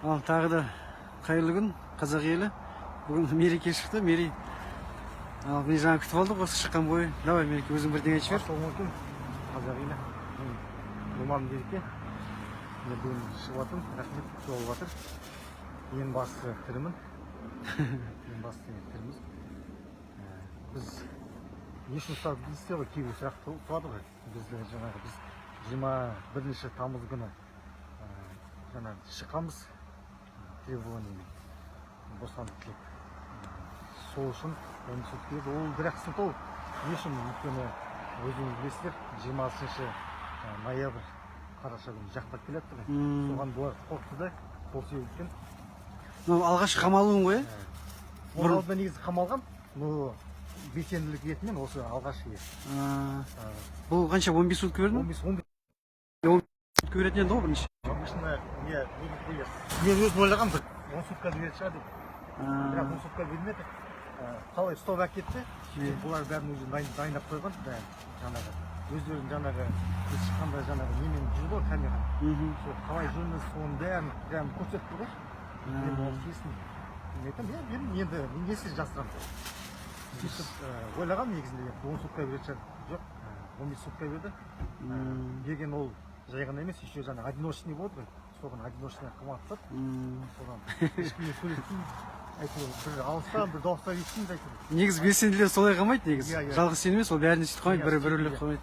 Ал тағы да қайырлы күн, қазақ елі. Бүгін мереке шықты, мерей. Ал мен жаңа күтіп алдық, осы шыққан бойы. Давай, мереке, өзің бірдеңе айтып жібер. Ассалаумағалейкум, қазақ елі. Думан мереке. Мен бүгін шығып жатырмын, рахмет, күтіп алып жатыр. Ең басты тірімін. Ең басты тіріміз. Біз не үшін сұрақ дейсіз ғой, кейбір сұрақ туады ғой. Біз 21 тамыз күні шыққанбыз требованиямен бостандық тілеп. Сол үшін оны сөткеледі. Ол бірақ сылтау не үшін? Өйткені өзіңіз білесіздер, 20 ноябрь қараша күні жақтап келеді. Соған бұлар қорқты да, сол себептен. Алғашқы қамалуың ғой? Ол алдында негізі қамалған, белсенділік ретімен осы алғашқы. Бұл қанша 15 сутка бердің? 15 сутка беретін енді ғой бірінші. Обычно мен өзім ойлағам 10 сутка береді шығар деп. Бірақ 10 сутка бермеді. Қалай ұстап әкетті. Бұлар бәрін өзі дайындап қойған. Жаңағы өздерін жаңағы біз шыққанда жаңағы немен жүрді ғой камера. Сол қалай жүрміз, соның бәрін көрсетті ғой. Мен ол кесін енді мен несіз жасырамын. Сөйтіп ойлағам негізінде 10 сутка береді шығар. Жоқ, 15 сутка берді. Берген ол жай ғана емес, еще жаңа одиночный болды ғой. Соған одиночный қыматтап. Содан ешкіммен сөйлеспеймін. Әйтеуір бір алыстан бір дауыстар естиміз әйтеуір. Негізі белсенділер солай қылмайды негізі. Жалғыз сен емес, ол бәріне сөйтіп қылмайды, бір-бірлеп қылмайды.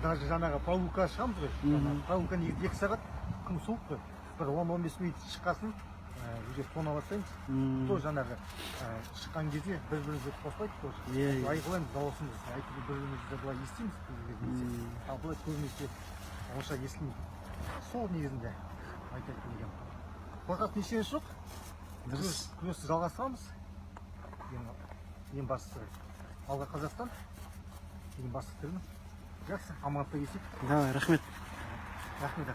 Даже жаңағы прогулка шығамыз ғой. Прогулка негізі 2 сағат, күн суық қой. Бір 10-15 минут шыққасын, уже тона бастаймыз. То жаңағы шыққан кезде бір-бірімізді қоспайды тоже. Айғайлаймыз дауысымыз. Әйтеуір бір-бірімізді былай естиміз. Ал былай көбінесе онша естілмейді. Сол негізінде айтайын деген. Қорқатын ештеңе жоқ. Күресті жалғастырамыз. Ең бастысы алға Қазақстан. Ең басты тірімін. Жақсы, амандықта есейік. Давай, рахмет. Рахмет.